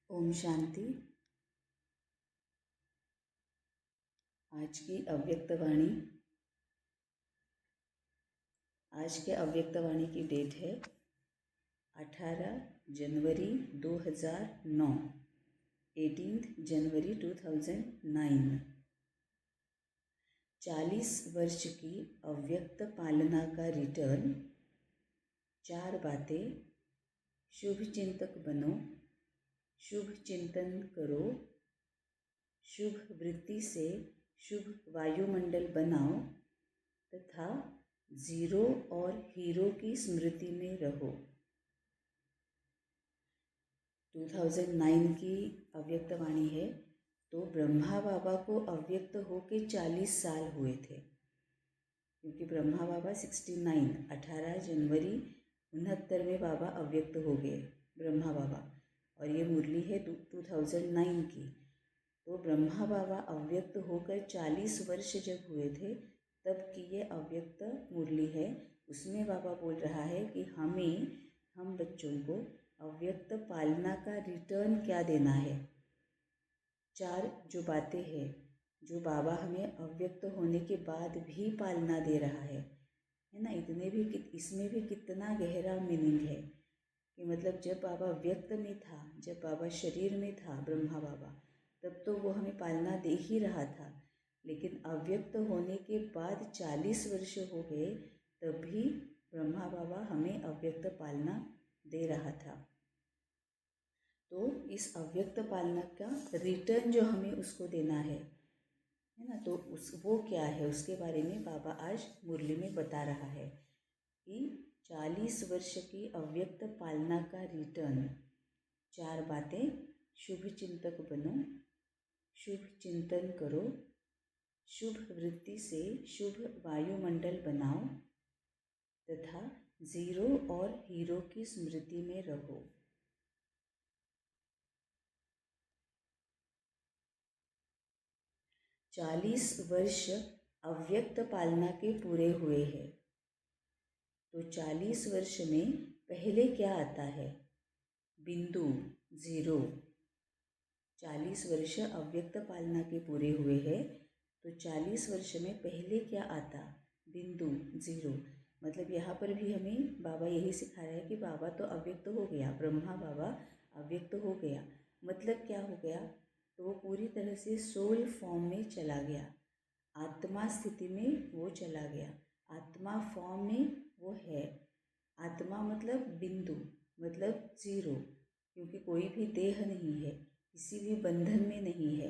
ओम शांति। आज की अव्यक्तवाणी, आज के अव्यक्तवाणी की डेट है 18 जनवरी 2009, 18 जनवरी 2009। 40 वर्ष की अव्यक्त पालना का रिटर्न। 4 बातें। शुभ चिंतक बनो, शुभ चिंतन करो, शुभ वृत्ति से शुभ वायुमंडल बनाओ तथा जीरो और हीरो की स्मृति में रहो। 2009 की अव्यक्तवाणी है। तो ब्रह्मा बाबा को अव्यक्त होके 40 साल हुए थे, क्योंकि ब्रह्मा बाबा 18 जनवरी 69 में बाबा अव्यक्त हो गए ब्रह्मा बाबा, और ये मुरली है 2009 की। तो ब्रह्मा बाबा अव्यक्त होकर 40 वर्ष जब हुए थे तब की ये अव्यक्त मुरली है। उसमें बाबा बोल रहा है कि हम बच्चों को अव्यक्त पालना का रिटर्न क्या देना है। 4 जो बातें हैं जो बाबा हमें अव्यक्त होने के बाद भी पालना दे रहा है ना। इसमें भी कितना गहरा मीनिंग है कि मतलब जब बाबा व्यक्त में था, जब बाबा शरीर में था ब्रह्मा बाबा, तब तो वो हमें पालना दे ही रहा था। लेकिन अव्यक्त होने के बाद 40 वर्ष हो गए तब भी ब्रह्मा बाबा हमें अव्यक्त पालना दे रहा था। तो इस अव्यक्त पालना का रिटर्न जो हमें उसको देना है ना, तो वो क्या है उसके बारे में बाबा आज मुरली में बता रहा है कि 40 वर्ष की अव्यक्त पालना का रिटर्न। 4 बातें। शुभ चिंतक बनो, शुभ चिंतन करो, शुभ वृत्ति से शुभ वायुमंडल बनाओ तथा जीरो और हीरो की स्मृति में रहो। चालीस वर्ष अव्यक्त पालना के पूरे हुए हैं। तो 40 वर्ष में पहले क्या आता है? बिंदु, जीरो। 40 वर्ष अव्यक्त पालना के पूरे हुए हैं तो 40 वर्ष में पहले क्या आता? बिंदु, जीरो। मतलब यहाँ पर भी हमें बाबा यही सिखा रहा है कि बाबा तो अव्यक्त हो गया, ब्रह्मा बाबा अव्यक्त हो गया। मतलब क्या हो गया? तो वो पूरी तरह से सोल फॉर्म में चला गया, आत्मा स्थिति में वो चला गया, आत्मा फॉर्म में वो है। आत्मा मतलब बिंदु, मतलब जीरो, क्योंकि कोई भी देह नहीं है, किसी भी बंधन में नहीं है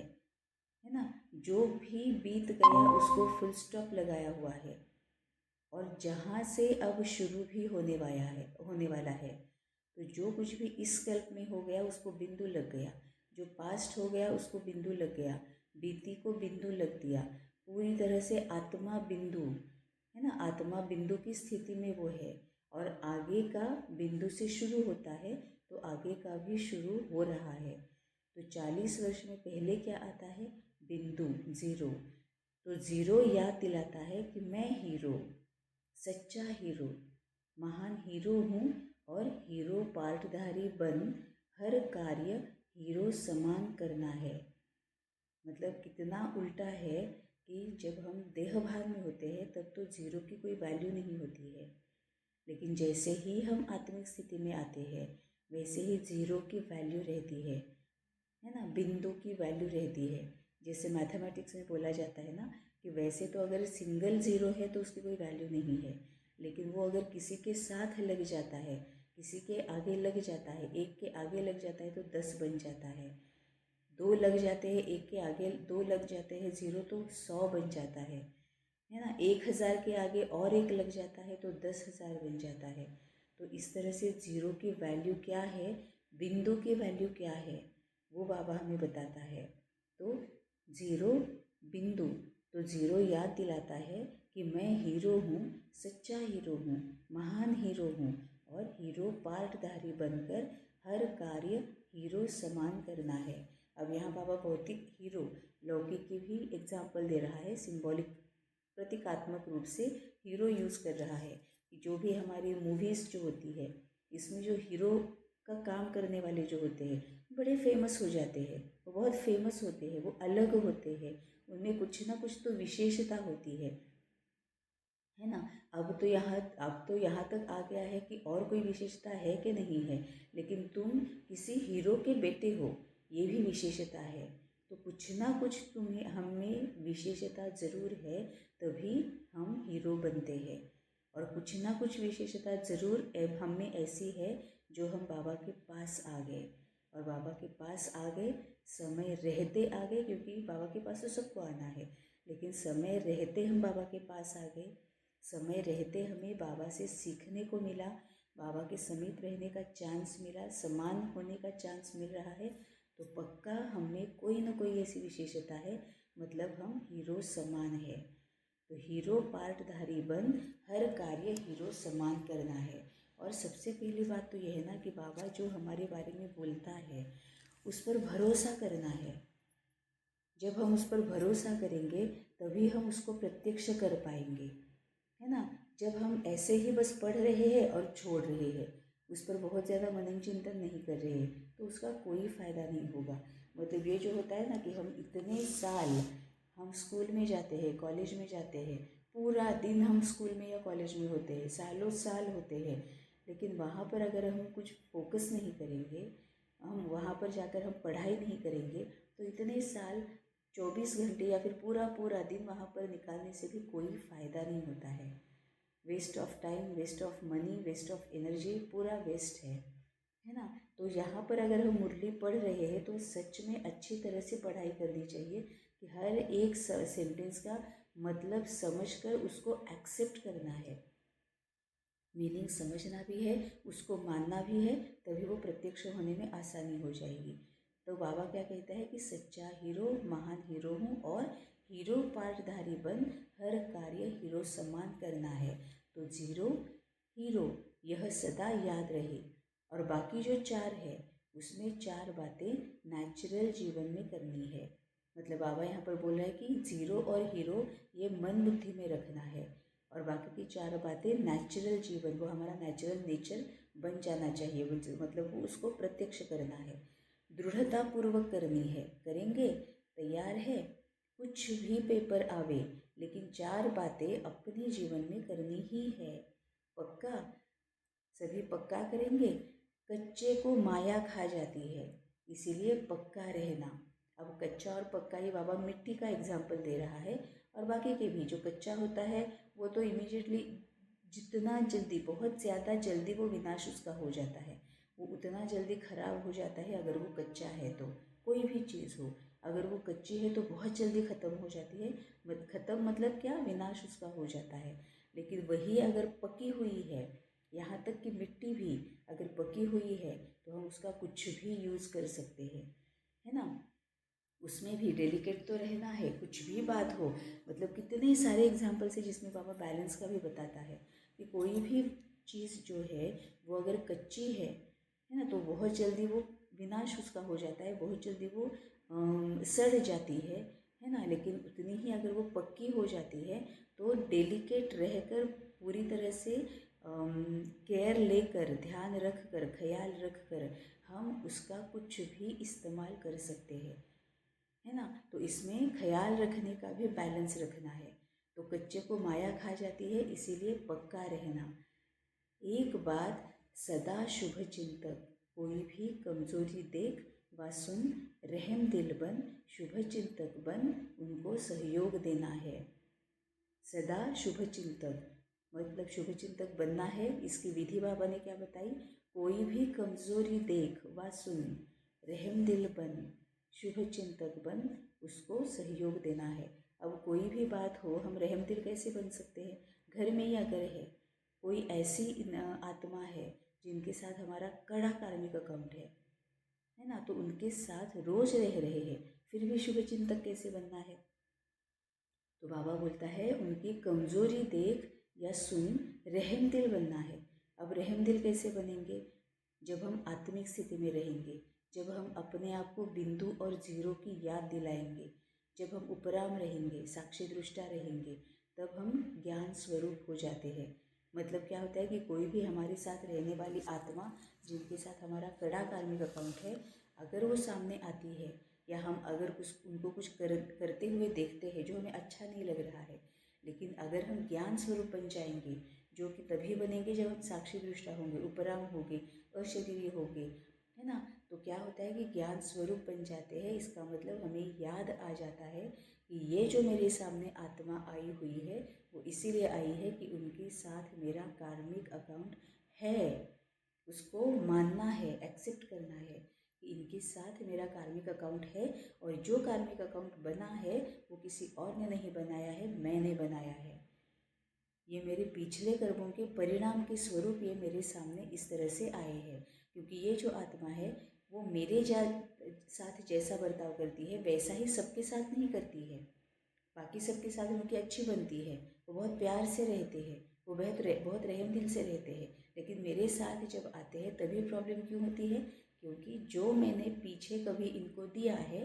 ना। जो भी बीत गया उसको फुल स्टॉप लगाया हुआ है, और जहाँ से अब शुरू भी होने वाला है। तो जो कुछ भी इस कल्प में हो गया उसको बिंदु लग गया, जो पास्ट हो गया उसको बिंदु लग गया, बीती को बिंदु लग दिया। पूरी तरह से आत्मा बिंदु है ना, आत्मा बिंदु की स्थिति में वो है, और आगे का बिंदु से शुरू होता है तो आगे का भी शुरू हो रहा है। तो 40 वर्ष में पहले क्या आता है? बिंदु, जीरो। तो जीरो याद दिलाता है कि मैं हीरो, सच्चा हीरो, महान हीरो हूँ, और हीरो पार्टधारी बन हर कार्य हीरो समान करना है। मतलब कितना उल्टा है कि जब हम देह भाव में होते हैं तब तो जीरो की कोई वैल्यू नहीं होती है, लेकिन जैसे ही हम आत्मिक स्थिति में आते हैं वैसे ही जीरो की वैल्यू रहती है ना, बिंदु की वैल्यू रहती है। जैसे मैथमेटिक्स में बोला जाता है ना कि वैसे तो अगर सिंगल ज़ीरो है तो उसकी कोई वैल्यू नहीं है, लेकिन वो अगर किसी के साथ लग जाता है, किसी के आगे लग जाता है, एक के आगे लग जाता है तो 10 बन जाता है, 2 लग जाते हैं, एक के आगे 2 लग जाते हैं ज़ीरो तो 100 बन जाता है ना। 1000 के आगे और एक लग जाता है तो 10,000 बन जाता है। तो इस तरह से ज़ीरो की वैल्यू क्या है, बिंदु की वैल्यू क्या है, वो बाबा हमें बताता है। तो ज़ीरो, बिंदु। तो ज़ीरो याद दिलाता है कि मैं हीरो हूँ, सच्चा हीरो हूँ, महान हीरो हूँ, और हीरो पार्टधारी बनकर हर कार्य हीरो समान करना है। अब यहाँ बाबा भौतिक हीरो, लौकिक की भी एग्जाम्पल दे रहा है, सिंबॉलिक प्रतीकात्मक रूप से हीरो यूज़ कर रहा है कि जो भी हमारी मूवीज़ जो होती है इसमें जो हीरो का काम करने वाले जो होते हैं बड़े फेमस हो जाते हैं, वो बहुत फेमस होते हैं, वो अलग होते हैं, उनमें कुछ ना कुछ तो विशेषता होती है ना। अब तो यहाँ तक आ गया है कि और कोई विशेषता है कि नहीं है, लेकिन तुम किसी हीरो के बेटे हो, ये भी विशेषता है। तो कुछ ना कुछ तुम्हें हमें विशेषता ज़रूर है, तभी हम हीरो बनते हैं। और कुछ ना कुछ विशेषता ज़रूर हम में ऐसी है जो हम बाबा के पास आ गए। और बाबा के पास आ गए, समय रहते आ गए, क्योंकि बाबा के पास तो सबको आना है, लेकिन समय रहते हम बाबा के पास आ गए। समय रहते हमें बाबा से सीखने को मिला, बाबा के समीप रहने का चांस मिला, समान होने का चांस मिल रहा है। तो पक्का हमें कोई ना कोई ऐसी विशेषता है, मतलब हम हीरो समान है। तो हीरो पार्टधारी बन हर कार्य हीरो समान करना है। और सबसे पहली बात तो यह है ना कि बाबा जो हमारे बारे में बोलता है उस पर भरोसा करना है। जब हम उस पर भरोसा करेंगे तभी हम उसको प्रत्यक्ष कर पाएंगे, है ना। जब हम ऐसे ही बस पढ़ रहे हैं और छोड़ रहे हैं, उस पर बहुत ज़्यादा मनन चिंतन नहीं कर रहे हैं, तो उसका कोई फ़ायदा नहीं होगा। मतलब ये जो होता है ना कि हम इतने साल हम स्कूल में जाते हैं, कॉलेज में जाते हैं, पूरा दिन हम स्कूल में या कॉलेज में होते हैं, सालों साल होते हैं, लेकिन वहाँ पर अगर हम कुछ फोकस नहीं करेंगे, हम वहाँ पर जाकर हम पढ़ाई नहीं करेंगे, तो इतने साल 24 घंटे या फिर पूरा पूरा दिन वहाँ पर निकालने से भी कोई फ़ायदा नहीं होता है। Waste of time, waste of money, waste of energy, पूरा वेस्ट है ना। तो यहाँ पर अगर हम मुरली पढ़ रहे हैं तो सच में अच्छी तरह से पढ़ाई करनी चाहिए कि हर एक सेंटेंस का मतलब समझकर उसको एक्सेप्ट करना है, मीनिंग समझना भी है, उसको मानना भी है, तभी वो प्रत्यक्ष होने में आसानी हो जाएगी। तो बाबा क्या कहता है कि सच्चा हीरो महान हीरो हूँ और हीरो पार्टधारी बन हर कार्य हीरो समान करना है। तो जीरो हीरो यह सदा याद रहे। और बाकी जो 4 है उसमें 4 बातें नेचुरल जीवन में करनी है। मतलब बाबा यहाँ पर बोल रहा है कि जीरो और हीरो ये मन बुद्धि में रखना है, और बाकी की 4 बातें नेचुरल जीवन, वो हमारा नेचुरल नेचर बन जाना चाहिए, मतलब वो उसको प्रत्यक्ष करना है, दृढ़ता पूर्वक करनी है। करेंगे, तैयार है, कुछ भी पेपर आवे, लेकिन 4 बातें अपने जीवन में करनी ही है। पक्का, सभी पक्का करेंगे। कच्चे को माया खा जाती है, इसीलिए पक्का रहना। अब कच्चा और पक्का, ये बाबा मिट्टी का एग्जाम्पल दे रहा है, और बाकी के भी जो कच्चा होता है वो तो इमीडिएटली, जितना जल्दी, बहुत ज़्यादा जल्दी वो विनाश उसका हो जाता है, वो उतना जल्दी खराब हो जाता है। अगर वो कच्चा है तो कोई भी चीज़ हो, अगर वो कच्ची है तो बहुत जल्दी ख़त्म हो जाती है। ख़त्म मतलब क्या, विनाश उसका हो जाता है। लेकिन वही अगर पकी हुई है, यहाँ तक कि मिट्टी भी अगर पकी हुई है तो हम उसका कुछ भी यूज़ कर सकते हैं, है ना। उसमें भी डेलिकेट तो रहना है, कुछ भी बात हो। मतलब कितने सारे एग्जाम्पल्स है जिसमें बाबा बैलेंस का भी बताता है कि कोई भी चीज़ जो है वो अगर कच्ची है ना, तो बहुत जल्दी वो विनाश उसका हो जाता है, बहुत जल्दी वो सड़ जाती है ना। लेकिन उतनी ही अगर वो पक्की हो जाती है तो डेलिकेट रहकर, पूरी तरह से केयर लेकर, ध्यान रख कर, ख्याल रख कर हम उसका कुछ भी इस्तेमाल कर सकते हैं, है ना। तो इसमें ख्याल रखने का भी बैलेंस रखना है। तो कच्चे को माया खा जाती है, इसीलिए पक्का रहना। एक बात सदा शुभ चिंतक, कोई भी कमजोरी देख व सुन, रहम दिल बन, शुभ चिंतक बन, उनको सहयोग देना है। सदा शुभ चिंतक मतलब शुभ चिंतक बनना है। इसकी विधि बाबा ने क्या बताई, कोई भी कमजोरी देख व सुन, रहम दिल बन, शुभ चिंतक बन, उसको सहयोग देना है। अब कोई भी बात हो, हम रहम दिल कैसे बन सकते हैं, घर में ही अगर है कोई ऐसी आत्मा है जिनके साथ हमारा कड़ा कार्मिक अकाउंट है ना, तो उनके साथ रोज रह रहे हैं, फिर भी शुभ चिंतक कैसे बनना है। तो बाबा बोलता है उनकी कमजोरी देख या सुन, रहम दिल बनना है। अब रहम दिल कैसे बनेंगे, जब हम आत्मिक स्थिति में रहेंगे, जब हम अपने आप को बिंदु और जीरो की याद दिलाएंगे, जब हम उपराम रहेंगे, साक्षी दृष्टा रहेंगे, तब हम ज्ञान स्वरूप हो जाते हैं। मतलब क्या होता है कि कोई भी हमारे साथ रहने वाली आत्मा जिनके साथ हमारा कड़ा कार्मिक अकाउंट है, अगर वो सामने आती है या हम अगर उनको कुछ करते हुए देखते हैं जो हमें अच्छा नहीं लग रहा है, लेकिन अगर हम ज्ञान स्वरूप बन जाएंगे, जो कि तभी बनेंगे जब हम साक्षी दृष्टा होंगे, उपराम होंगे, अशरीरी होंगे, है ना। तो क्या होता है कि ज्ञान स्वरूप बन जाते हैं। इसका मतलब हमें याद आ जाता है कि ये जो मेरे सामने आत्मा आई हुई है वो इसीलिए आई है कि उनके साथ मेरा कार्मिक अकाउंट है। उसको मानना है, एक्सेप्ट करना है कि इनके साथ मेरा कार्मिक अकाउंट है, और जो कार्मिक अकाउंट बना है वो किसी और ने नहीं बनाया है, मैंने बनाया है। ये मेरे पिछले कर्मों के परिणाम के स्वरूप ये मेरे सामने इस तरह से आए हैं, क्योंकि ये जो आत्मा है वो मेरे साथ जैसा बर्ताव करती है वैसा ही सबके साथ नहीं करती है। बाकी सबके साथ उनकी अच्छी बनती है, वो बहुत प्यार से रहते हैं, वो बहुत रहम दिल से रहते हैं, लेकिन मेरे साथ जब आते हैं तभी प्रॉब्लम क्यों होती है? क्योंकि जो मैंने पीछे कभी इनको दिया है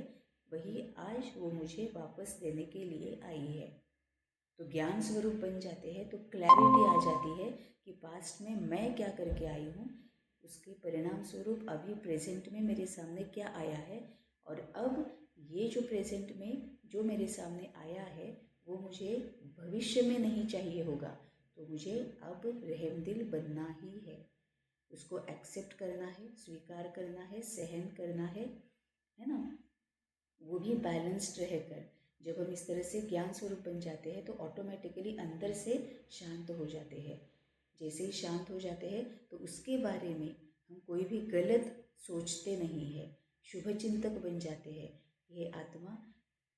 वही आज वो मुझे वापस देने के लिए आई है। तो ज्ञान स्वरूप बन जाते हैं तो क्लैरिटी आ जाती है कि पास्ट में मैं क्या करके आई हूँ, उसके परिणाम स्वरूप अभी प्रेजेंट में मेरे सामने क्या आया है, और अब ये जो प्रेजेंट में जो मेरे सामने आया है वो मुझे भविष्य में नहीं चाहिए होगा, तो मुझे अब रहम दिल बनना ही है। उसको एक्सेप्ट करना है, स्वीकार करना है, सहन करना है ना। वो भी बैलेंस्ड रहकर। जब हम इस तरह से ज्ञान स्वरूप बन जाते हैं तो ऑटोमेटिकली अंदर से शांत हो जाते हैं। जैसे ही शांत हो जाते हैं तो उसके बारे में हम कोई भी गलत सोचते नहीं है, शुभ चिंतक बन जाते हैं। ये आत्मा,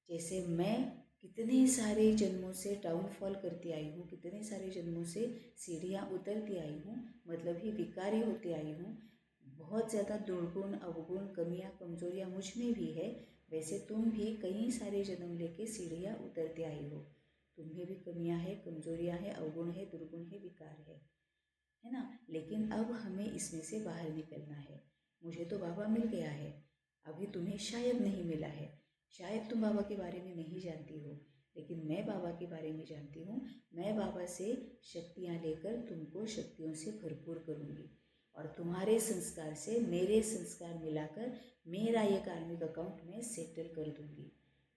जैसे मैं कितने सारे जन्मों से डाउनफॉल करती आई हूँ, कितने सारे जन्मों से सीढ़ियाँ उतरती आई हूँ, मतलब ही विकारी होती आई हूँ, बहुत ज़्यादा दुर्गुण अवगुण कमियाँ कमजोरियाँ मुझ में भी है, वैसे तुम भी कई सारे जन्म लेके सीढ़ियाँ उतरते आई हो। तुम्हें भी कमियाँ है, कमजोरियाँ है, अवगुण है, दुर्गुण है, विकार है ना। लेकिन अब हमें इसमें से बाहर निकलना है। मुझे तो बाबा मिल गया है, अभी तुम्हें शायद नहीं मिला है, शायद तुम बाबा के बारे में नहीं जानती हो, लेकिन मैं बाबा के बारे में जानती हूँ। मैं बाबा से शक्तियाँ लेकर तुमको शक्तियों से भरपूर करूँगी, और तुम्हारे संस्कार से मेरे संस्कार मिलाकर मेरा ये कार्मिक अकाउंट मैं सेटल कर दूँगी,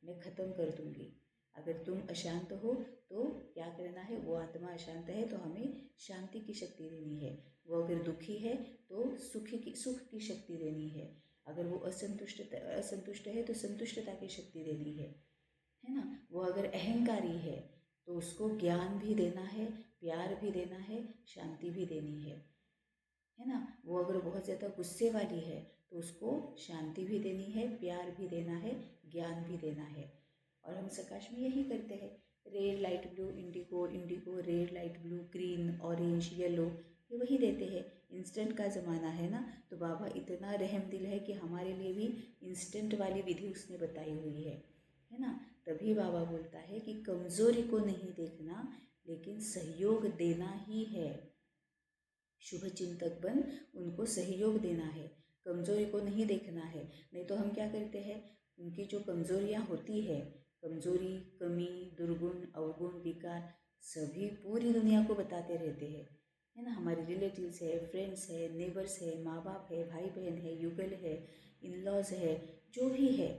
मैं ख़त्म कर दूँगी। अगर तुम अशांत हो तो क्या करना है? वो आत्मा अशांत है तो हमें शांति की शक्ति देनी है। वो अगर दुखी है तो सुख की शक्ति देनी है। अगर वो असंतुष्ट है तो संतुष्टता की शक्ति देनी है ना। वो अगर अहंकारी है तो उसको ज्ञान भी देना है, प्यार भी देना है, शांति भी देनी है ना। वो अगर बहुत ज़्यादा गुस्से वाली है तो उसको शांति भी देनी है, प्यार भी देना है, ज्ञान भी देना है। और हम सकाश में यही करते हैं। Red light blue Indigo, Indigo red light blue, green orange yellow, ये वही देते हैं। इंस्टेंट का ज़माना है ना, तो बाबा इतना रहम दिल है कि हमारे लिए भी इंस्टेंट वाली विधि उसने बताई हुई है ना। तभी बाबा बोलता है कि कमज़ोरी को नहीं देखना लेकिन सहयोग देना ही है। शुभ चिंतक बन उनको सहयोग देना है, कमज़ोरी को नहीं देखना है। नहीं तो हम क्या करते हैं, उनकी जो कमज़ोरियाँ होती है, कमज़ोरी, कमी, दुर्गुण, अवगुण, विकार, सभी पूरी दुनिया को बताते रहते हैं, है ना। हमारे रिलेटिव्स है, फ्रेंड्स है, नेबर्स है, माँ बाप है, भाई बहन है, युगल है, इन लॉज है, जो भी है,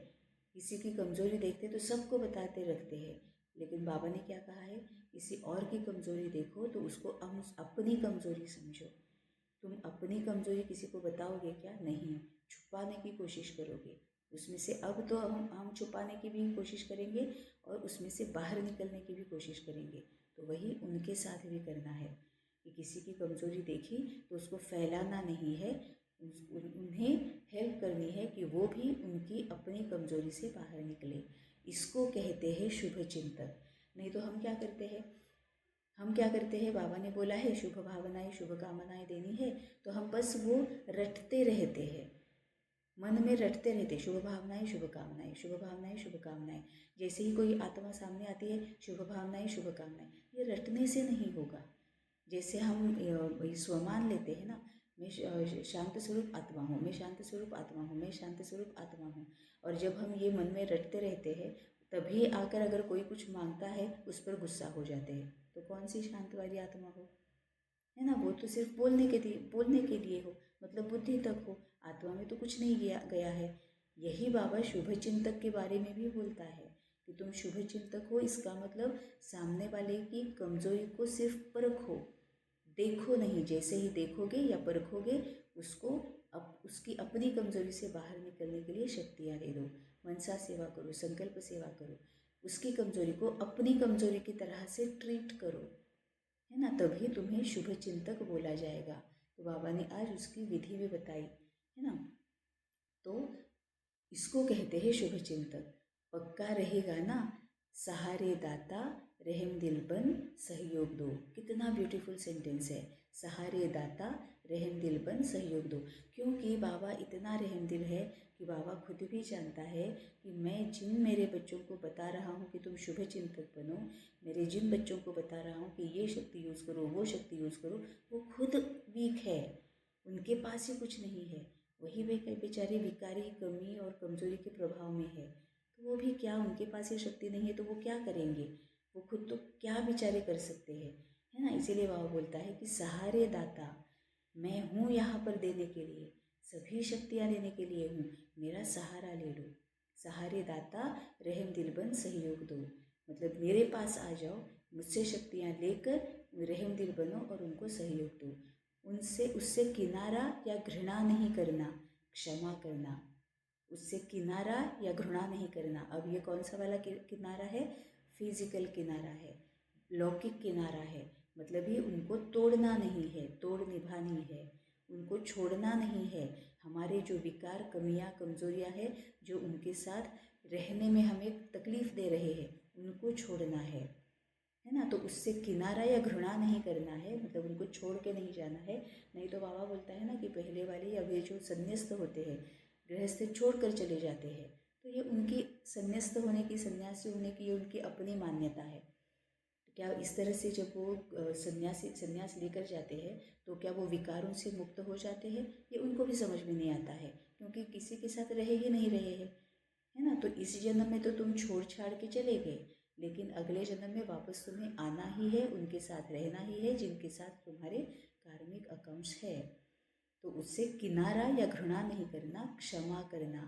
किसी की कमज़ोरी देखते तो सबको बताते रखते हैं। लेकिन बाबा ने क्या कहा है, किसी और की कमज़ोरी देखो तो उसको अपनी कमज़ोरी समझो। तुम अपनी कमज़ोरी किसी को बताओगे क्या? नहीं, छुपाने की कोशिश करोगे। उसमें से अब तो हम छुपाने की भी कोशिश करेंगे और उसमें से बाहर निकलने की भी कोशिश करेंगे। तो वही उनके साथ भी करना है कि किसी की कमज़ोरी देखी तो उसको फैलाना नहीं है, उन्हें हेल्प करनी है कि वो भी उनकी अपनी कमज़ोरी से बाहर निकले। इसको कहते हैं शुभ चिंतक। नहीं तो हम क्या करते हैं, बाबा ने बोला है शुभ भावनाएं शुभ कामनाएं देनी है, तो हम बस वो रटते रहते हैं, मन में रटते रहते, शुभ भावनाएं शुभ कामनाएं, शुभ भावनाएं शुभ कामनाएं। जैसे ही कोई आत्मा सामने आती है, शुभ भावनाएं शुभ कामनाएं, ये रटने से नहीं होगा। जैसे हम स्वमान लेते हैं ना, मैं शांत स्वरूप आत्मा हूँ, मैं शांत स्वरूप आत्मा हूँ, मैं शांत स्वरूप आत्मा हूँ। और जब हम ये मन में रटते रहते हैं तभी आकर अगर कोई कुछ मांगता है उस पर गुस्सा हो जाते हैं, तो कौन सी शांत वाली आत्मा हो? है ना। वो तो सिर्फ बोलने के लिए हो, मतलब बुद्धि तक हो, आत्मा में तो कुछ नहीं गया है। यही बाबा शुभ चिंतक के बारे में भी बोलता है कि तुम शुभ चिंतक हो। इसका मतलब सामने वाले की कमजोरी को सिर्फ परखो, देखो नहीं। जैसे ही देखोगे या परखोगे उसको, उसकी अपनी कमजोरी से बाहर निकलने के लिए शक्तियाँ दे दो। मनसा सेवा करो, संकल्प सेवा करो, उसकी कमजोरी को अपनी कमजोरी की तरह से ट्रीट करो, है ना। तभी तुम्हें शुभ चिंतक बोला जाएगा। तो बाबा ने आज उसकी विधि भी बताई, है ना। तो इसको कहते हैं शुभ चिंतक। पक्का रहेगा ना, सहारे दाता रहम दिल बन सहयोग दो। कितना ब्यूटीफुल सेंटेंस है, सहारे दाता रहम दिल बन सहयोग दो। क्योंकि बाबा इतना रहम दिल है कि बाबा खुद भी जानता है कि मैं जिन मेरे बच्चों को बता रहा हूँ कि तुम शुभ चिंतक बनो, मेरे जिन बच्चों को बता रहा हूँ कि ये शक्ति यूज़ करो, वो शक्ति यूज़ करो, वो खुद वीक है, उनके पास ही कुछ नहीं है। वही बेचारे विकारी, कमी और कमजोरी के प्रभाव में है। तो वो भी क्या, उनके पास ये शक्ति नहीं है तो वो क्या करेंगे, वो खुद तो क्या बेचारे कर सकते हैं, है ना। इसीलिए बाबा बोलता है कि सहारे दाता मैं हूँ यहाँ पर देने के लिए, सभी शक्तियाँ देने के लिए हूँ, मेरा सहारा ले लो। सहारे दाता रहम दिल बन सहयोग दो, मतलब मेरे पास आ जाओ, मुझसे शक्तियाँ लेकर रहम दिल बनो और उनको सहयोग दो। उनसे उससे किनारा या घृणा नहीं करना, क्षमा करना। उससे किनारा या घृणा नहीं करना। अब ये कौन सा वाला किनारा है, फिजिकल किनारा है, लौकिक किनारा है। मतलब ये उनको तोड़ना नहीं है, तोड़ निभानी है, उनको छोड़ना नहीं है। हमारे जो विकार, कमियां, कमजोरियां हैं जो उनके साथ रहने में हमें तकलीफ दे रहे हैं, उनको छोड़ना है ना। तो उससे किनारा या घृणा नहीं करना है, मतलब उनको छोड़ के नहीं जाना है। नहीं तो बाबा बोलता है ना कि पहले वाले या वे जो संन्यास्त होते हैं, गृहस्थ छोड़ कर चले जाते हैं, तो ये उनकी संन्यास्त होने की, सन्यासी होने की ये उनकी अपनी मान्यता है। तो क्या इस तरह से जब वो संन्यास लेकर जाते हैं तो क्या वो विकारों से मुक्त हो जाते हैं, ये उनको भी समझ में नहीं आता है, क्योंकि किसी के साथ रहे ही नहीं रहे हैं, है ना। तो इस जन्म में तो तुम छोड़ छाड़ के चले गए, लेकिन अगले जन्म में वापस तुम्हें आना ही है, उनके साथ रहना ही है जिनके साथ तुम्हारे कार्मिक अकाउंट्स है। तो उससे किनारा या घृणा नहीं करना, क्षमा करना।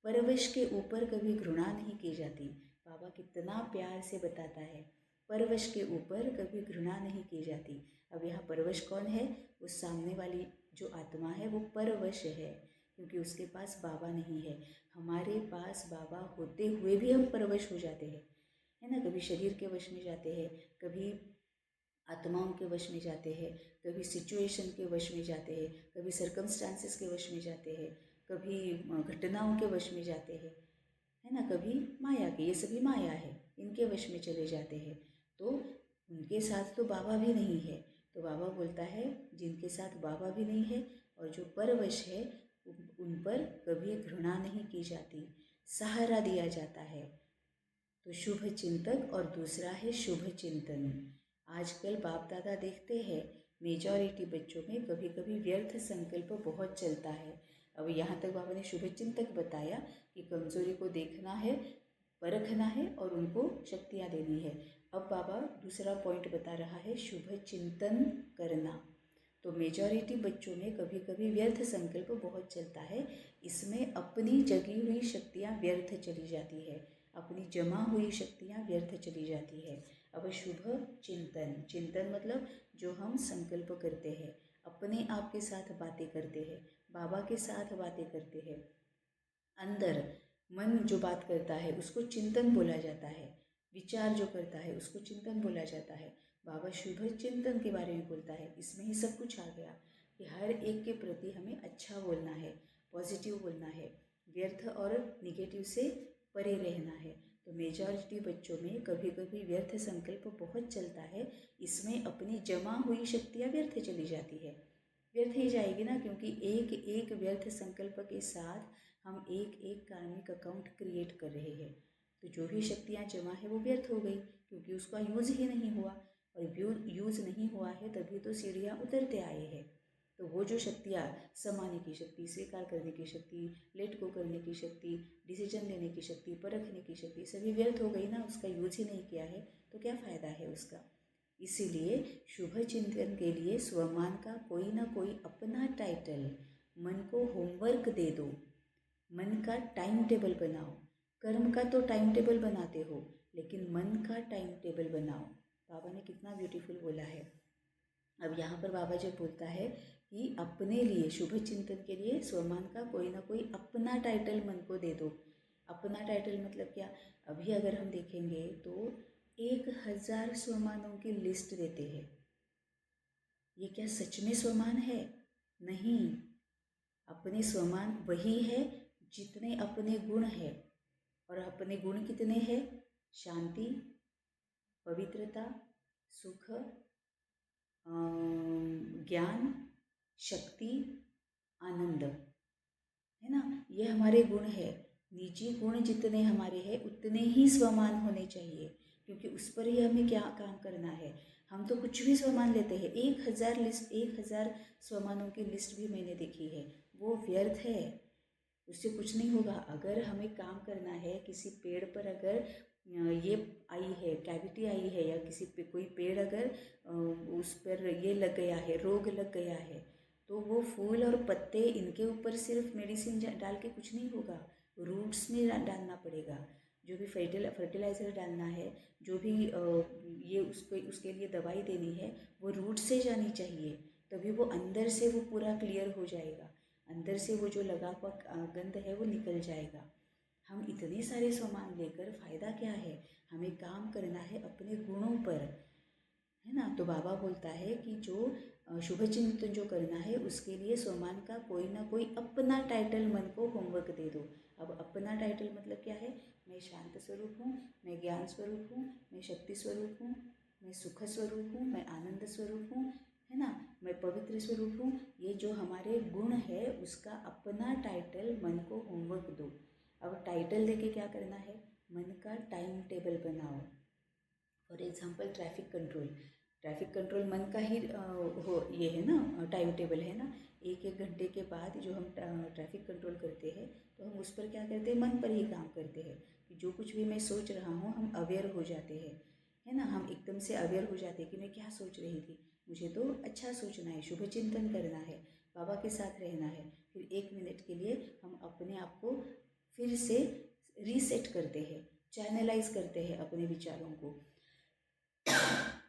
परवश के ऊपर कभी घृणा नहीं की जाती। बाबा कितना प्यार से बताता है, परवश के ऊपर कभी घृणा नहीं की जाती। अब यहाँ परवश कौन है, वो सामने वाली जो आत्मा है वो परवश है, क्योंकि उसके पास बाबा नहीं है। हमारे पास बाबा होते हुए भी हम परवश हो जाते हैं, है ना। कभी शरीर के वश में जाते हैं, कभी आत्माओं के वश में जाते हैं, कभी सिचुएशन के वश में जाते हैं, कभी सर्कमस्टांसेस के वश में जाते हैं, कभी घटनाओं के वश में जाते हैं, है ना। कभी माया के, ये सभी माया है, इनके वश में चले जाते हैं। तो उनके साथ तो बाबा भी नहीं है। तो बाबा बोलता है जिनके साथ बाबा भी नहीं है और जो परवश है उन पर कभी घृणा नहीं की जाती, सहारा दिया जाता है। तो शुभ चिंतक और दूसरा है शुभ चिंतन। आजकल बाप दादा देखते हैं मेजॉरिटी बच्चों में कभी कभी व्यर्थ संकल्प बहुत चलता है। अब यहाँ तक बाबा ने शुभ चिंतक बताया कि कमजोरी को देखना है, परखना है और उनको शक्तियाँ देनी है। अब बाबा दूसरा पॉइंट बता रहा है शुभ चिंतन करना। तो मेजॉरिटी बच्चों में कभी कभी व्यर्थ संकल्प बहुत चलता है, इसमें अपनी जगी हुई शक्तियाँ व्यर्थ चली जाती है, अपनी जमा हुई शक्तियाँ व्यर्थ चली जाती है। अब शुभ चिंतन, चिंतन मतलब जो हम संकल्प करते हैं, अपने आप के साथ बातें करते हैं, बाबा के साथ बातें करते हैं, अंदर मन जो बात करता है उसको चिंतन बोला जाता है, विचार जो करता है उसको चिंतन बोला जाता है। बाबा शुभ चिंतन के बारे में बोलता है, इसमें ही सब कुछ आ गया कि हर एक के प्रति हमें अच्छा बोलना है, पॉजिटिव बोलना है, व्यर्थ और निगेटिव से परे रहना है। तो मेजॉरिटी बच्चों में कभी कभी व्यर्थ संकल्प बहुत चलता है, इसमें अपनी जमा हुई शक्तियाँ व्यर्थ चली जाती है, व्यर्थ ही जाएगी ना, क्योंकि एक एक व्यर्थ संकल्प के साथ हम एक एक कार्मिक अकाउंट क्रिएट कर रहे हैं। तो जो भी शक्तियाँ जमा है वो व्यर्थ हो गई, क्योंकि उसका यूज़ ही नहीं हुआ, और यूज़ नहीं हुआ है तभी तो सीढ़ियाँ उतरते आए हैं। तो वो जो शक्तियाँ, समाने की शक्ति, स्वीकार करने की शक्ति, लेट गो करने की शक्ति, डिसीजन लेने की शक्ति, परखने की शक्ति, सभी व्यर्थ हो गई ना, उसका यूज ही नहीं किया है तो क्या फ़ायदा है उसका। इसीलिए शुभ चिंतन के लिए स्वमान का कोई ना कोई अपना टाइटल, मन को होमवर्क दे दो, मन का टाइम टेबल बनाओ। कर्म का तो टाइम टेबल बनाते हो, लेकिन मन का टाइम टेबल बनाओ। बाबा ने कितना ब्यूटीफुल बोला है। अब यहाँ पर बाबा जब बोलता है कि अपने लिए शुभ चिंतन के लिए स्वमान का कोई ना कोई अपना टाइटल मन को दे दो। अपना टाइटल मतलब क्या? अभी अगर हम देखेंगे तो 1000 स्वमानों की लिस्ट देते हैं। ये क्या सच में स्वमान है? नहीं, अपने स्वमान वही है जितने अपने गुण है। और अपने गुण कितने हैं? शांति, पवित्रता, सुख, ज्ञान, शक्ति, आनंद, है ना। ये हमारे गुण है। निजी गुण जितने हमारे हैं उतने ही स्वमान होने चाहिए, क्योंकि उस पर ही हमें क्या काम करना है। हम तो कुछ भी स्वमान लेते हैं। 1000 स्वमानों की लिस्ट भी मैंने देखी है, वो व्यर्थ है, उससे कुछ नहीं होगा। अगर हमें काम करना है, किसी पेड़ पर अगर ये आई है, कैविटी आई है, या किसी पे कोई पेड़ अगर उस पर ये लग गया है, रोग लग गया है, तो वो फूल और पत्ते इनके ऊपर सिर्फ मेडिसिन डाल के कुछ नहीं होगा, रूट्स में डालना पड़ेगा। जो भी फर्टिलाइज़र डालना है, जो भी ये उसके लिए दवाई देनी है, वो रूट से जानी चाहिए, तभी वो अंदर से वो पूरा क्लियर हो जाएगा। अंदर से वो जो लगा हुआ गंध है वो निकल जाएगा। हम इतने सारे सामान लेकर फ़ायदा क्या है? हमें काम करना है अपने गुणों पर, है ना। तो बाबा बोलता है कि जो शुभ चिंतन जो करना है उसके लिए स्वमान का कोई ना कोई अपना टाइटल मन को होमवर्क दे दो। अब अपना टाइटल मतलब क्या है? मैं शांत स्वरूप हूँ, मैं ज्ञान स्वरूप हूँ, मैं शक्ति स्वरूप हूँ, मैं सुख स्वरूप हूँ, मैं आनंद स्वरूप हूँ, है ना, मैं पवित्र स्वरूप हूँ। ये जो हमारे गुण है उसका अपना टाइटल मन को होमवर्क दो। अब टाइटल देके क्या करना है? मन का टाइम टेबल बनाओ। फॉर एग्जाम्पल ट्रैफिक कंट्रोल मन का ही ये है ना, टाइम टेबल है ना। एक एक घंटे के बाद जो हम ट्रैफिक कंट्रोल करते हैं, तो हम उस पर क्या करते हैं? मन पर ही काम करते हैं कि जो कुछ भी मैं सोच रहा हूँ हम अवेयर हो जाते हैं, है ना। हम एकदम से अवेयर हो जाते हैं कि मैं क्या सोच रही थी, मुझे तो अच्छा सोचना है, शुभ चिंतन करना है, बाबा के साथ रहना है। फिर 1 मिनट के लिए हम अपने आप को फिर से रीसेट करते हैं, चैनलाइज करते हैं अपने विचारों को।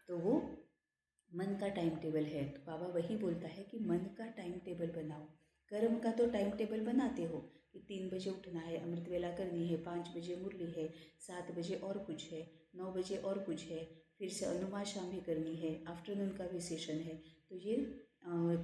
तो वो मन का टाइम टेबल है। तो बाबा वही बोलता है कि मन का टाइम टेबल बनाओ। कर्म का तो टाइम टेबल बनाते हो कि 3 बजे उठना है, अमृत वेला करनी है, 5 बजे मुरली है, 7 बजे और कुछ है, 9 बजे और कुछ है, फिर से अनुमा शाम भी करनी है, आफ्टरनून का भी सेशन है। तो ये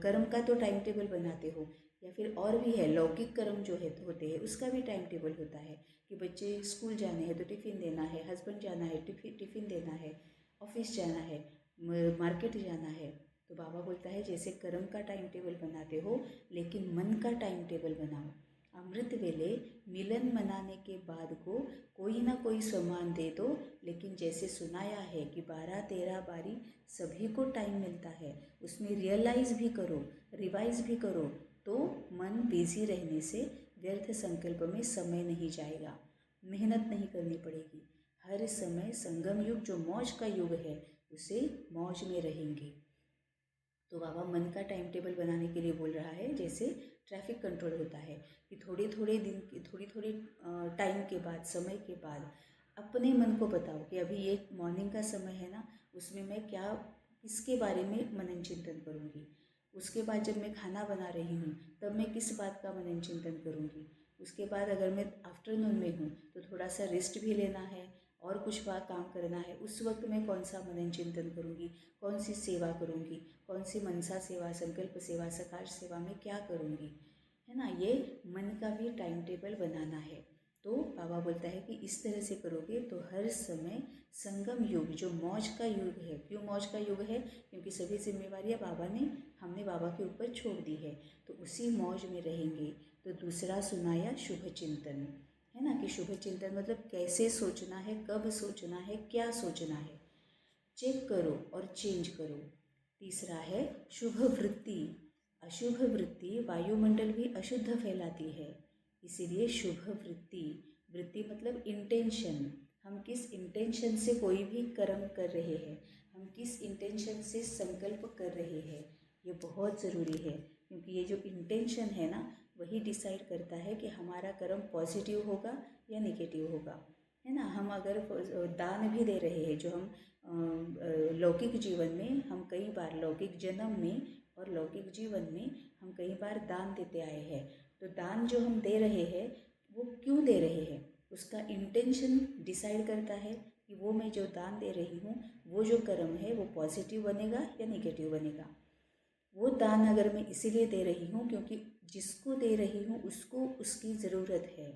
कर्म का तो टाइम टेबल बनाते हो। या फिर और भी है, लौकिक कर्म जो है होते हैं उसका भी टाइम टेबल होता है कि बच्चे स्कूल जाने हैं तो टिफ़िन देना है, हस्बैंड जाना है टिफ़िन देना है, ऑफिस जाना है, मार्केट जाना है। तो बाबा बोलता है जैसे कर्म का टाइम टेबल बनाते हो, लेकिन मन का टाइम टेबल बनाओ। अमृत वेले मिलन मनाने के बाद को कोई ना कोई सम्मान दे दो, लेकिन जैसे सुनाया है कि 12-13 बारी सभी को टाइम मिलता है, उसमें रियलाइज़ भी करो, रिवाइज भी करो, तो मन बिजी रहने से व्यर्थ संकल्प में समय नहीं जाएगा, मेहनत नहीं करनी पड़ेगी। हर समय संगम युग जो मौज का युग है उसे मौज में रहेंगे। तो बाबा मन का टाइम टेबल बनाने के लिए बोल रहा है, जैसे ट्रैफिक कंट्रोल होता है कि थोड़े थोड़े टाइम के बाद, समय के बाद अपने मन को बताओ कि अभी ये मॉर्निंग का समय है ना, उसमें मैं क्या, किसके बारे में मनन चिंतन करूँगी। उसके बाद जब मैं खाना बना रही हूँ तब मैं किस बात का मनन चिंतन करूँगी। उसके बाद अगर मैं आफ्टरनून में हूँ तो थोड़ा सा रेस्ट भी लेना है और कुछ बात काम करना है, उस वक्त मैं कौन सा मनन चिंतन करूँगी, कौन सी सेवा करूँगी, कौन सी मनसा सेवा, संकल्प सेवा, सकाश सेवा में क्या करूँगी, है ना। ये मन का भी टाइम टेबल बनाना है। तो बाबा बोलता है कि इस तरह से करोगे तो हर समय संगम युग जो मौज का युग है, क्यों मौज का युग है? क्योंकि सभी जिम्मेवारियाँ हमने बाबा के ऊपर छोड़ दी है, तो उसी मौज में रहेंगे। तो दूसरा सुनाया शुभ चिंतन, है ना, कि शुभ चिंतन मतलब कैसे सोचना है, कब सोचना है, क्या सोचना है, चेक करो और चेंज करो। तीसरा है शुभ वृत्ति। अशुभ वृत्ति वायुमंडल भी अशुद्ध फैलाती है, इसीलिए शुभ वृत्ति, वृत्ति मतलब इंटेंशन, हम किस इंटेंशन से कोई भी कर्म कर रहे हैं, हम किस इंटेंशन से संकल्प कर रहे हैं, ये बहुत ज़रूरी है। क्योंकि ये जो इंटेंशन है ना, वही डिसाइड करता है कि हमारा कर्म पॉजिटिव होगा या नेगेटिव होगा, है ना। हम अगर दान भी दे रहे हैं, जो हम लौकिक जीवन में हम कई बार, लौकिक जन्म में और लौकिक जीवन में हम कई बार दान देते आए हैं, तो दान जो हम दे रहे हैं वो क्यों दे रहे हैं, उसका इंटेंशन डिसाइड करता है कि वो मैं जो दान दे रही हूँ, वो जो कर्म है वो पॉजिटिव बनेगा या नेगेटिव बनेगा। वो दान अगर मैं इसीलिए दे रही हूँ क्योंकि जिसको दे रही हूँ उसको उसकी ज़रूरत है,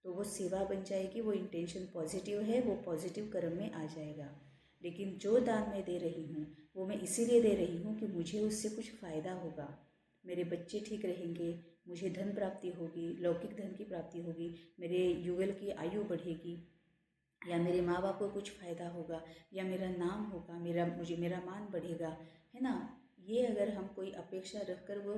तो वो सेवा बन जाएगी, वो इंटेंशन पॉजिटिव है, वो पॉजिटिव कर्म में आ जाएगा। लेकिन जो दान मैं दे रही हूँ वो मैं इसीलिए दे रही हूँ कि मुझे उससे कुछ फ़ायदा होगा, मेरे बच्चे ठीक रहेंगे, मुझे धन प्राप्ति होगी, लौकिक धन की प्राप्ति होगी, मेरे युगल की आयु बढ़ेगी, या मेरे माँ बाप को कुछ फ़ायदा होगा, या मेरा नाम होगा, मेरा मान बढ़ेगा, है ना। ये अगर हम कोई अपेक्षा रखकर वो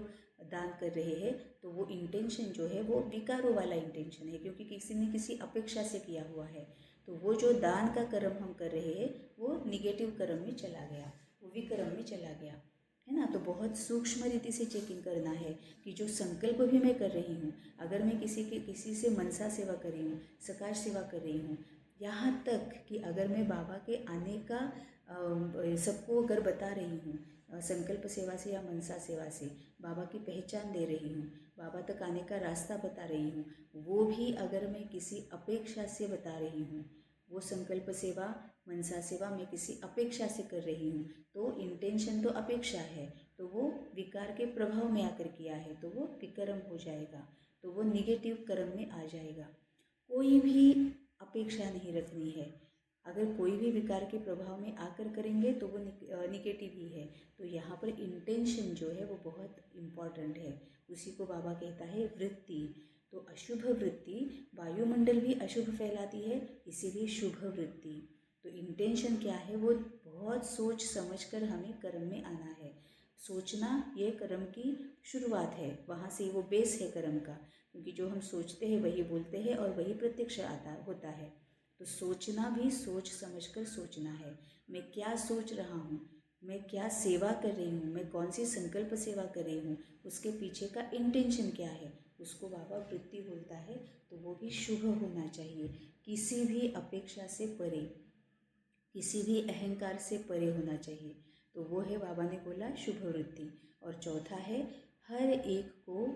दान कर रहे हैं तो वो इंटेंशन जो है वो विकारों वाला इंटेंशन है, क्योंकि किसी ने किसी अपेक्षा से किया हुआ है। तो वो जो दान का कर्म हम कर रहे हैं वो निगेटिव कर्म में चला गया, वो विकर्म में चला गया, है ना। तो बहुत सूक्ष्म रीति से चेकिंग करना है कि जो संकल्प भी मैं कर रही हूँ, अगर मैं किसी से मनसा सेवा कर रही हूँ, सकाश सेवा कर रही हूँ, यहाँ तक कि अगर मैं बाबा के आने का सबको अगर बता रही हूँ, संकल्प सेवा से या मनसा सेवा से बाबा की पहचान दे रही हूँ, बाबा तक आने का रास्ता बता रही हूँ, वो भी अगर मैं किसी अपेक्षा से बता रही हूँ, वो संकल्प सेवा मनसा सेवा मैं किसी अपेक्षा से कर रही हूँ, तो इंटेंशन तो अपेक्षा है, तो वो विकार के प्रभाव में आकर किया है, तो वो विकर्म हो जाएगा, तो वो निगेटिव कर्म में आ जाएगा। कोई भी अपेक्षा नहीं रखनी है, अगर कोई भी विकार के प्रभाव में आकर करेंगे तो वो निगेटिव ही है। तो यहाँ पर इंटेंशन जो है वो बहुत इम्पॉर्टेंट है, उसी को बाबा कहता है वृत्ति। तो अशुभ वृत्ति, वायुमंडल भी अशुभ फैलाती है, इसीलिए शुभ वृत्ति। तो इंटेंशन क्या है, वो बहुत सोच समझ कर हमें कर्म में आना है। सोचना ये कर्म की शुरुआत है, वहाँ से वो बेस है कर्म का, क्योंकि जो हम सोचते हैं वही बोलते हैं और वही प्रत्यक्ष होता है। तो सोचना भी सोच समझकर सोचना है, मैं क्या सोच रहा हूँ, मैं क्या सेवा कर रही हूँ, मैं कौन सी संकल्प सेवा कर रही हूँ, उसके पीछे का इंटेंशन क्या है, उसको बाबा वृत्ति बोलता है। तो वो भी शुभ होना चाहिए, किसी भी अपेक्षा से परे, किसी भी अहंकार से परे होना चाहिए। तो वो है, बाबा ने बोला शुभ वृत्ति। और चौथा है, हर एक को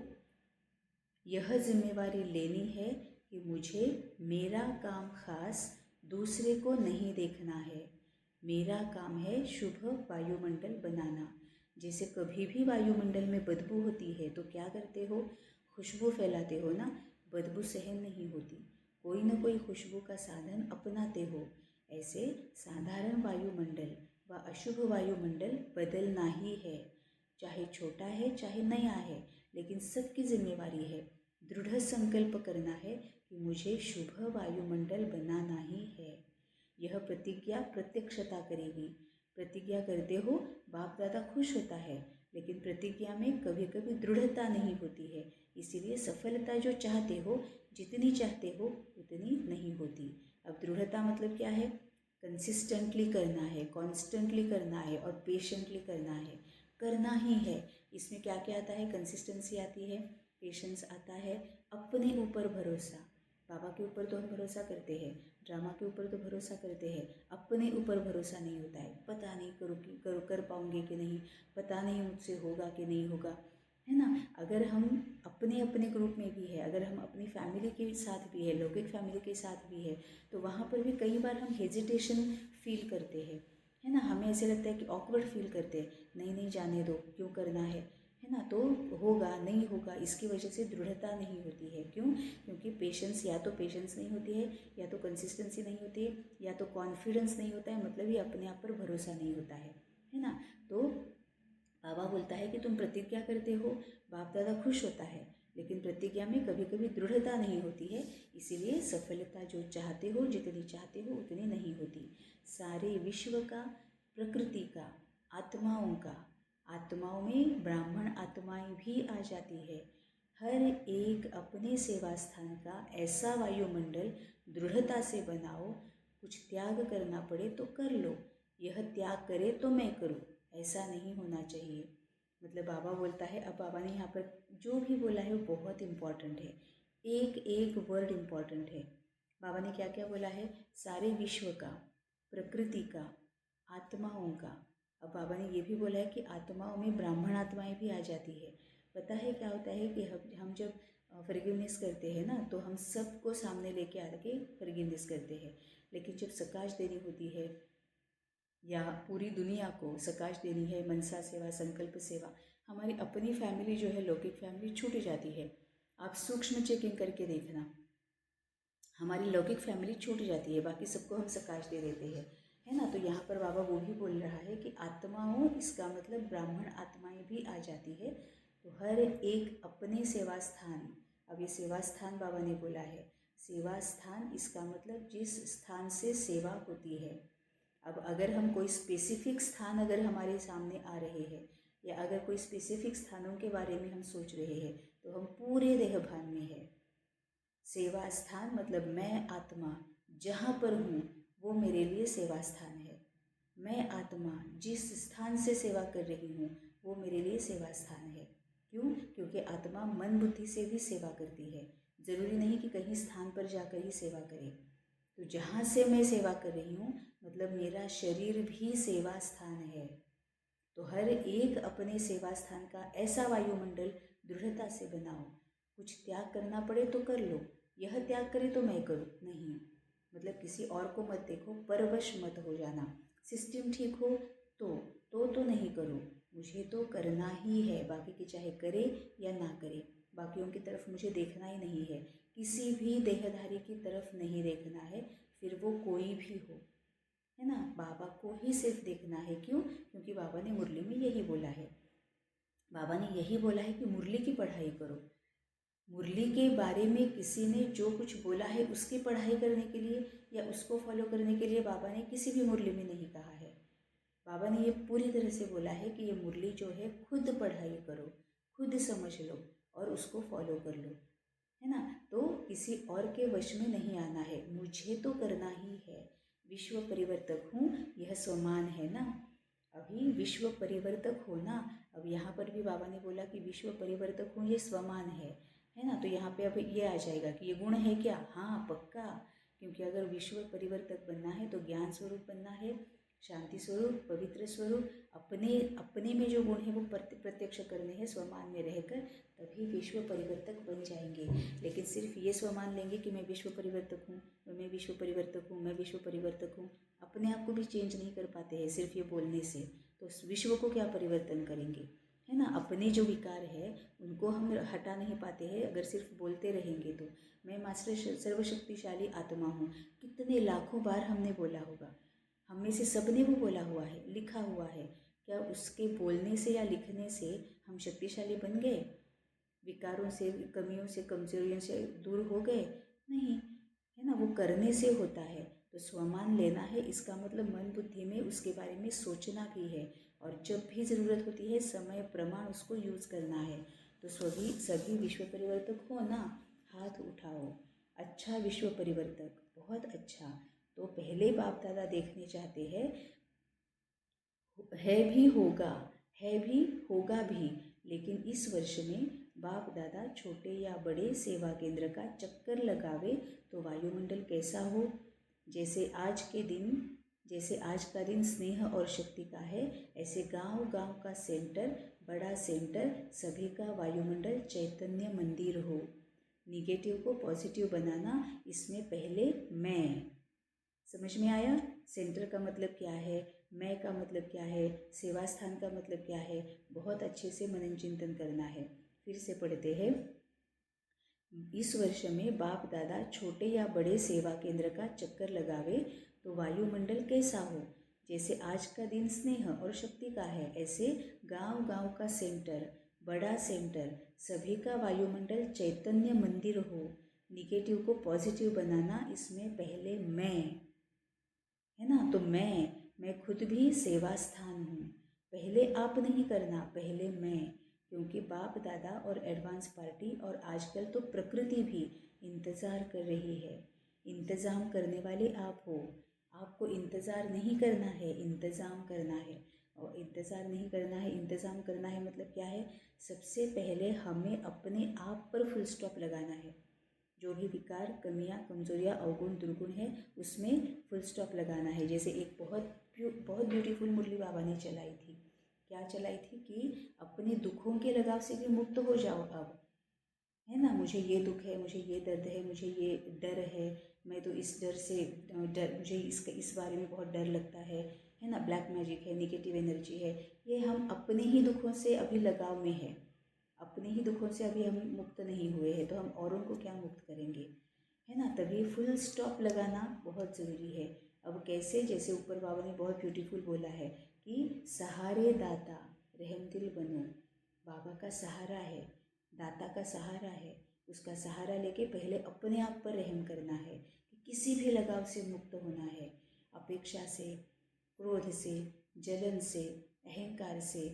यह जिम्मेवारी लेनी है कि मुझे मेरा काम खास दूसरे को नहीं देखना है, मेरा काम है शुभ वायुमंडल बनाना। जैसे कभी भी वायुमंडल में बदबू होती है तो क्या करते हो, खुशबू फैलाते हो ना, बदबू सहन नहीं होती, कोई ना कोई खुशबू का साधन अपनाते हो। ऐसे साधारण वायुमंडल व अशुभ वायुमंडल बदलना ही है, चाहे छोटा है चाहे नया है, लेकिन सबकी जिम्मेवारी है। दृढ़ संकल्प करना है कि मुझे शुभ वायुमंडल बनाना ही है। यह प्रतिज्ञा प्रत्यक्षता करेगी। प्रतिज्ञा करते हो, बाप दादा खुश होता है, लेकिन प्रतिज्ञा में कभी कभी दृढ़ता नहीं होती है, इसीलिए सफलता जो चाहते हो, जितनी चाहते हो उतनी नहीं होती। अब दृढ़ता मतलब क्या है, कंसिस्टेंटली करना है, कॉन्स्टेंटली करना है और पेशेंटली करना है, करना ही है। इसमें क्या क्या आता है, कंसिस्टेंसी आती है, पेशेंस आता है, अपने ऊपर भरोसा, बाबा के ऊपर तो हम भरोसा करते हैं, ड्रामा के ऊपर तो भरोसा करते हैं, अपने ऊपर भरोसा नहीं होता है। पता नहीं कर पाऊंगे कि नहीं, पता नहीं मुझसे होगा कि नहीं होगा, है ना। अगर हम अपने अपने ग्रुप में भी है, अगर हम अपनी फैमिली के साथ भी है, लौकिक फैमिली के साथ भी है, तो वहाँ पर भी कई बार हम हेजिटेशन फील करते हैं, है ना। हमें ऐसे लगता है कि ऑकवर्ड फील करते हैं, नहीं नहीं जाने दो, क्यों करना है ना। तो होगा नहीं होगा, इसकी वजह से दृढ़ता नहीं होती है। क्यों, क्योंकि पेशेंस, या तो पेशेंस नहीं होती है, या तो कंसिस्टेंसी नहीं होती है, या तो कॉन्फिडेंस नहीं होता है, मतलब ये अपने आप पर भरोसा नहीं होता है ना। तो बाबा बोलता है कि तुम प्रतिज्ञा करते हो, बाप दादा खुश होता है, लेकिन प्रतिज्ञा में कभी कभी दृढ़ता नहीं होती है, इसीलिए सफलता जो चाहते हो, जितनी चाहते हो उतनी नहीं होती। सारे विश्व का, प्रकृति का, आत्माओं का, आत्माओं में ब्राह्मण आत्माएं भी आ जाती है, हर एक अपने सेवा स्थान का ऐसा वायुमंडल दृढ़ता से बनाओ, कुछ त्याग करना पड़े तो कर लो, यह त्याग करे तो मैं करूँ, ऐसा नहीं होना चाहिए। मतलब बाबा बोलता है, अब बाबा ने यहाँ पर जो भी बोला है वो बहुत इम्पॉर्टेंट है, एक एक वर्ड इम्पॉर्टेंट है। बाबा ने क्या क्या बोला है, सारे विश्व का, प्रकृति का, आत्माओं का। अब बाबा ने ये भी बोला है कि आत्माओं में ब्राह्मण आत्माएं भी आ जाती है। पता है क्या होता है कि हम जब फॉरगिवनेस करते हैं ना, तो हम सबको सामने लेके आके फॉरगिवनेस करते हैं, लेकिन जब सकाश देनी होती है या पूरी दुनिया को सकाश देनी है, मनसा सेवा, संकल्प सेवा, हमारी अपनी फैमिली जो है, लौकिक फैमिली छूट जाती है। आप सूक्ष्म चेकिंग करके देखना, हमारी लौकिक फैमिली छूट जाती है, बाकी सबको हम सकाश दे देते हैं, है ना। तो यहाँ पर बाबा वो भी बोल रहा है कि आत्माओं, इसका मतलब ब्राह्मण आत्माएं भी आ जाती है। तो हर एक अपने सेवा स्थान, अब ये सेवा स्थान बाबा ने बोला है, सेवा स्थान इसका मतलब जिस स्थान से सेवा होती है। अब अगर हम कोई स्पेसिफिक स्थान अगर हमारे सामने आ रहे हैं, या अगर कोई स्पेसिफिक स्थानों के बारे में हम सोच रहे हैं, तो हम पूरे देह भान में है। सेवा स्थान मतलब मैं आत्मा जहाँ पर हूँ वो मेरे लिए सेवा स्थान है। मैं आत्मा जिस स्थान से सेवा कर रही हूँ वो मेरे लिए सेवा स्थान है। क्यों? क्योंकि आत्मा मन बुद्धि से भी सेवा करती है, ज़रूरी नहीं कि कहीं स्थान पर जाकर ही सेवा करे। तो जहाँ से मैं सेवा कर रही हूँ मतलब मेरा शरीर भी सेवा स्थान है। तो हर एक अपने सेवा स्थान का ऐसा वायुमंडल दृढ़ता से बनाओ, कुछ त्याग करना पड़े तो कर लो, यह त्याग करे तो मैं करूँ नहीं, मतलब किसी और को मत देखो, परवश मत हो जाना। सिस्टम ठीक हो तो नहीं करो, मुझे तो करना ही है, बाकी के चाहे करे या ना करे, बाकियों की तरफ मुझे देखना ही नहीं है, किसी भी देहधारी की तरफ नहीं देखना है, फिर वो कोई भी हो, है ना। बाबा को ही सिर्फ देखना है। क्यों? क्योंकि बाबा ने मुरली में यही बोला है, बाबा ने यही बोला है कि मुरली की पढ़ाई करो। मुरली के बारे में किसी ने जो कुछ बोला है उसकी पढ़ाई करने के लिए या उसको फॉलो करने के लिए बाबा ने किसी भी मुरली में नहीं कहा है। बाबा ने ये पूरी तरह से बोला है कि ये मुरली जो है खुद पढ़ाई करो, खुद समझ लो और उसको फॉलो कर लो, है ना। तो किसी और के वश में नहीं आना है, मुझे तो करना ही है। विश्व परिवर्तक हूँ, यह स्वमान है ना। अभी विश्व परिवर्तक हो ना, अब यहाँ पर भी बाबा ने बोला कि विश्व परिवर्तक हूँ, ये स्वमान है ना। तो यहाँ पे अब ये आ जाएगा कि ये गुण है क्या? हाँ पक्का, क्योंकि अगर विश्व परिवर्तक बनना है तो ज्ञान स्वरूप बनना है, शांति स्वरूप, पवित्र स्वरूप, अपने अपने में जो गुण है वो प्रत्यक्ष करने हैं स्वमान में रहकर, तभी विश्व परिवर्तक बन जाएंगे। लेकिन सिर्फ ये स्वमान लेंगे कि मैं विश्व परिवर्तक हूँ, मैं विश्व परिवर्तक हूँ, मैं विश्व परिवर्तक हूँ, अपने आप को भी चेंज नहीं कर पाते हैं सिर्फ ये बोलने से, तो विश्व को क्या परिवर्तन करेंगे, है ना। अपने जो विकार है उनको हम हटा नहीं पाते हैं अगर सिर्फ बोलते रहेंगे तो। मैं मास्टर सर्वशक्तिशाली आत्मा हूँ, कितने लाखों बार हमने बोला होगा, हम में से सबने वो बोला हुआ है, लिखा हुआ है। क्या उसके बोलने से या लिखने से हम शक्तिशाली बन गए? विकारों से, कमियों से, कमजोरियों से दूर हो गए? नहीं, है ना। वो करने से होता है। तो स्वमान लेना है, इसका मतलब मन बुद्धि में उसके बारे में सोचना भी है, और जब भी ज़रूरत होती है समय प्रमाण उसको यूज़ करना है। तो सभी विश्व परिवर्तक हो ना, हाथ उठाओ। अच्छा विश्व परिवर्तक, बहुत अच्छा। तो पहले बाप दादा देखने चाहते हैं, है भी होगा भी, लेकिन इस वर्ष में बाप दादा छोटे या बड़े सेवा केंद्र का चक्कर लगावे तो वायुमंडल कैसा हो। जैसे आज का दिन स्नेह और शक्ति का है, ऐसे गांव गांव का सेंटर, बड़ा सेंटर, सभी का वायुमंडल चैतन्य मंदिर हो। निगेटिव को पॉजिटिव बनाना, इसमें पहले मैं। समझ में आया? सेंटर का मतलब क्या है, मैं का मतलब क्या है, सेवा स्थान का मतलब क्या है, बहुत अच्छे से मनन चिंतन करना है। फिर से पढ़ते हैं, इस वर्ष में बाप दादा छोटे या बड़े सेवा केंद्र का चक्कर लगावे तो वायुमंडल कैसा हो। जैसे आज का दिन स्नेह और शक्ति का है, ऐसे गांव गांव का सेंटर, बड़ा सेंटर, सभी का वायुमंडल चैतन्य मंदिर हो। निगेटिव को पॉजिटिव बनाना, इसमें पहले मैं, है ना। तो मैं खुद भी सेवा स्थान हूँ। पहले आप नहीं करना, पहले मैं। क्योंकि बाप दादा और एडवांस पार्टी और आजकल तो प्रकृति भी इंतज़ार कर रही है। इंतज़ाम करने वाले आप हो। आपको इंतज़ार नहीं करना है, इंतज़ाम करना है। और इंतज़ार नहीं करना है, इंतज़ाम करना है मतलब क्या है? सबसे पहले हमें अपने आप पर फुल स्टॉप लगाना है। जो भी विकार, कमियां, कमजोरियां, अवगुण, दुर्गुण है, उसमें फुल स्टॉप लगाना है। जैसे एक बहुत ब्यूटीफुल मुरली बाबा ने चलाई थी। क्या चलाई थी कि अपने दुखों के लगाव से भी मुक्त हो जाओ अब, है ना। मुझे ये दुख है, मुझे ये दर्द है, मुझे ये डर है, मैं तो इस डर से मुझे इस बारे में बहुत डर लगता है ना। ब्लैक मैजिक है, निगेटिव एनर्जी है, ये हम अपने ही दुखों से अभी लगाव में है। अपने ही दुखों से अभी हम मुक्त नहीं हुए हैं, तो हम औरों को क्या मुक्त करेंगे, है ना। तभी फुल स्टॉप लगाना बहुत ज़रूरी है। अब कैसे? जैसे ऊपर बाबा ने बहुत ब्यूटीफुल बोला है कि सहारे दाता रहमदिल बनो। बाबा का सहारा है, दाता का सहारा है। उसका सहारा लेके पहले अपने आप पर रहम करना है कि किसी भी लगाव से मुक्त होना है। अपेक्षा से, क्रोध से, जलन से, अहंकार से,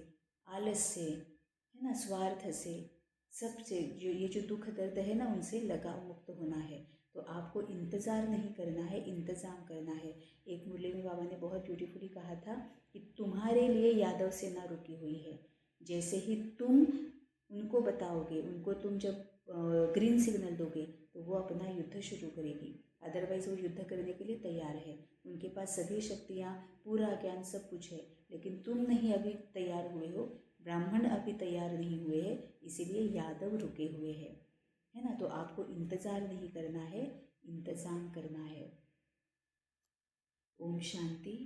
आलस से, है ना, स्वार्थ से, सबसे जो दुख दर्द है ना, उनसे लगाव मुक्त होना है। तो आपको इंतज़ार नहीं करना है, इंतज़ाम करना है। एक मुरली में बाबा ने बहुत ब्यूटीफुली कहा था कि तुम्हारे लिए यादव सेना रुकी हुई है। जैसे ही तुम उनको बताओगे, उनको तुम जब ग्रीन सिग्नल दोगे, तो वो अपना युद्ध शुरू करेगी। अदरवाइज़ वो युद्ध करने के लिए तैयार है। उनके पास सभी शक्तियाँ, पूरा ज्ञान, सब कुछ है, लेकिन तुम नहीं अभी तैयार हुए हो, ब्राह्मण अभी तैयार नहीं हुए हैं, इसीलिए यादव रुके हुए हैं, है ना। तो आपको इंतज़ार नहीं करना है, इंतज़ाम करना है। ओम शांति।